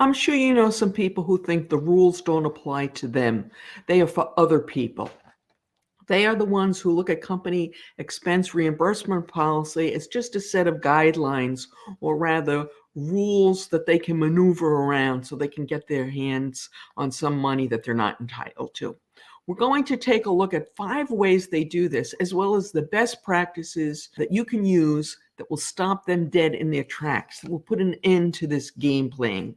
I'm sure you know some people who think the rules don't apply to them. They are for other people. They are the ones who look at company expense reimbursement policy as just a set of guidelines, or rather rules that they can maneuver around so they can get their hands on some money that they're not entitled to. We're going to take a look at 5 ways they do this, as well as the best practices that you can use that will stop them dead in their tracks, that will put an end to this game playing.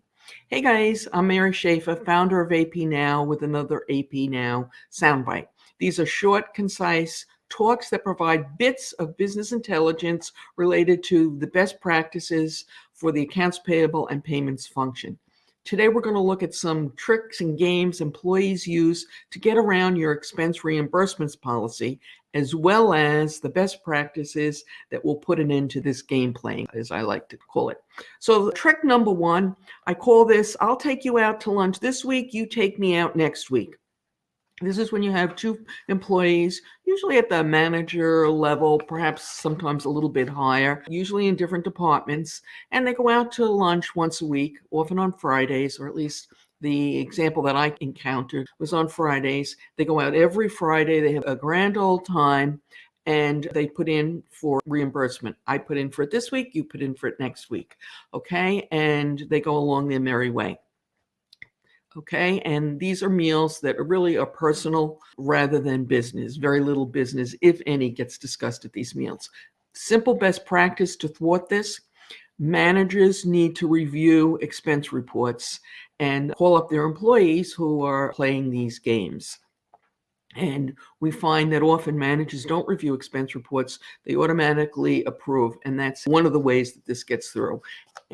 Hey guys, I'm Mary Schaefer, founder of AP Now, with another AP Now soundbite. These are short, concise talks that provide bits of business intelligence related to the best practices for the accounts payable and payments function. Today, we're going to look at some tricks and games employees use to get around your expense reimbursements policy, as well as the best practices that will put an end to this game playing, as I like to call it. So trick number 1, I call this, I'll take you out to lunch this week, you take me out next week. This is when you have 2 employees, usually at the manager level, perhaps sometimes a little bit higher, usually in different departments, and they go out to lunch once a week, often on Fridays, or at least the example that I encountered was on Fridays. They go out every Friday, they have a grand old time, and they put in for reimbursement. I put in for it this week, you put in for it next week, okay? And they go along their merry way. Okay, and these are meals that really are personal rather than business. Very little business, if any, gets discussed at these meals. Simple best practice to thwart this: managers need to review expense reports and call up their employees who are playing these games. And we find that often managers don't review expense reports, they automatically approve. And that's one of the ways that this gets through.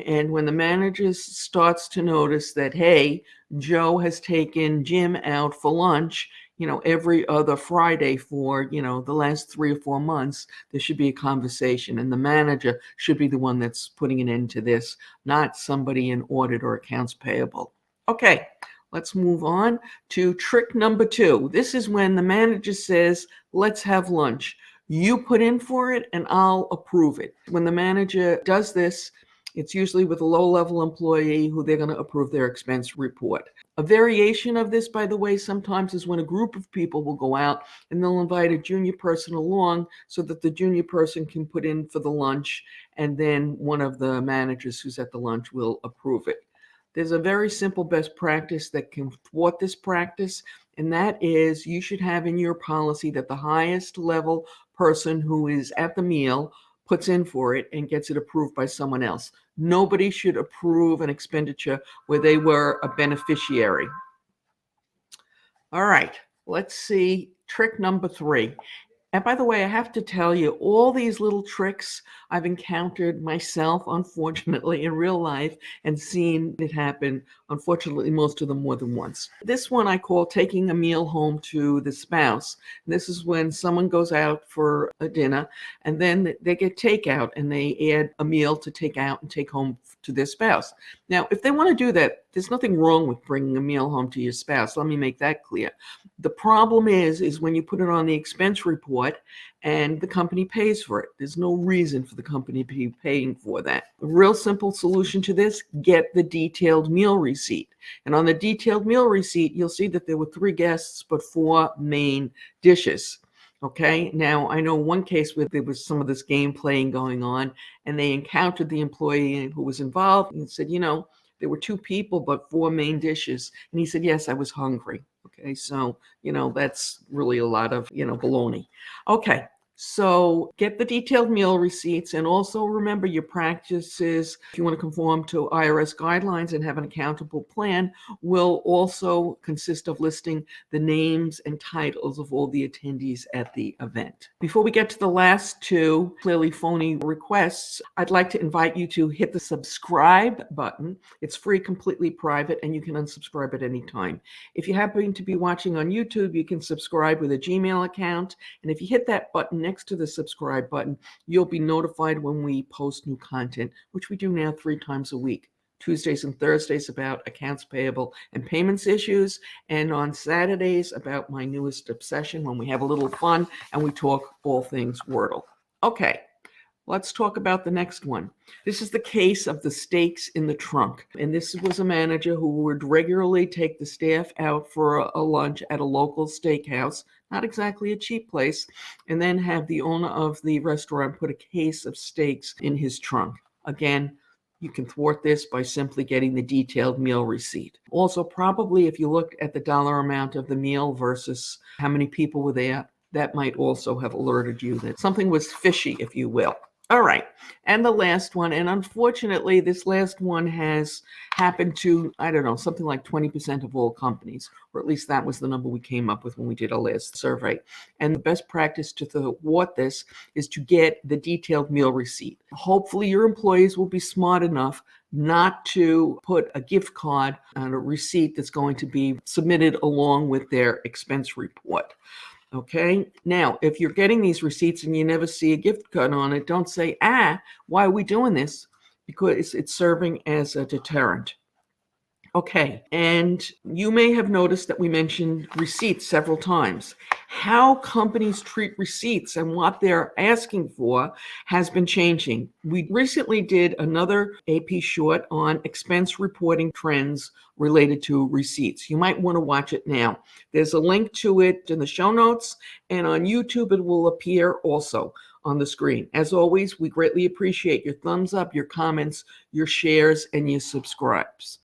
And when the manager starts to notice that, hey, Joe has taken Jim out for lunch, every other Friday for, the last 3 or 4 months, there should be a conversation. And the manager should be the one that's putting an end to this, not somebody in audit or accounts payable. Okay. Let's move on to trick number 2. This is when the manager says, let's have lunch. You put in for it and I'll approve it. When the manager does this, it's usually with a low-level employee who they're going to approve their expense report. A variation of this, by the way, sometimes is when a group of people will go out and they'll invite a junior person along so that the junior person can put in for the lunch, and then one of the managers who's at the lunch will approve it. There's a very simple best practice that can thwart this practice, and that is you should have in your policy that the highest level person who is at the meal puts in for it and gets it approved by someone else. Nobody should approve an expenditure where they were a beneficiary. All right, let's see trick number 3. And by the way, I have to tell you, all these little tricks I've encountered myself, unfortunately, in real life, and seen it happen, unfortunately, most of them more than once. This one I call taking a meal home to the spouse. This is when someone goes out for a dinner, and then they get takeout, and they add a meal to take out and take home to their spouse. Now, if they want to do that, there's nothing wrong with bringing a meal home to your spouse. Let me make that clear. The problem is when you put it on the expense report and the company pays for it. There's no reason for the company to be paying for that. A real simple solution to this: get the detailed meal receipt. And on the detailed meal receipt, you'll see that there were 3 guests, but 4 main dishes. Okay, now I know one case where there was some of this game playing going on, and they encountered the employee who was involved and said, there were 2 people, but 4 main dishes. And he said, yes, I was hungry. Okay, so, that's really a lot of, baloney. Okay, so get the detailed meal receipts, and also remember your practices, if you want to conform to IRS guidelines and have an accountable plan, will also consist of listing the names and titles of all the attendees at the event. Before we get to the last 2 clearly phony requests, I'd like to invite you to hit the subscribe button. It's free, completely private, and you can unsubscribe at any time. If you happen to be watching on YouTube, you can subscribe with a Gmail account, and if you hit that button next to the subscribe button, you'll be notified when we post new content, which we do now 3 times a week. Tuesdays and Thursdays about accounts payable and payments issues, and on Saturdays about my newest obsession, when we have a little fun and we talk all things Wordle. Okay, Let's talk about the next one. This is the case of the steaks in the trunk. And this was a manager who would regularly take the staff out for a lunch at a local steakhouse, not exactly a cheap place, and then have the owner of the restaurant put a case of steaks in his trunk. Again, you can thwart this by simply getting the detailed meal receipt. Also, probably if you looked at the dollar amount of the meal versus how many people were there, that might also have alerted you that something was fishy, if you will. All right. And the last one, and unfortunately, this last one has happened to, I don't know, something like 20% of all companies, or at least that was the number we came up with when we did our last survey. And the best practice to thwart this is to get the detailed meal receipt. Hopefully, your employees will be smart enough not to put a gift card on a receipt that's going to be submitted along with their expense report. Okay. Now, if you're getting these receipts and you never see a gift card on it, don't say, why are we doing this? Because it's serving as a deterrent. Okay, and you may have noticed that we mentioned receipts several times. How companies treat receipts and what they're asking for has been changing. We recently did another AP short on expense reporting trends related to receipts. You might want to watch it now. There's a link to it in the show notes, and on YouTube it will appear also on the screen. As always, we greatly appreciate your thumbs up, your comments, your shares, and your subscribes.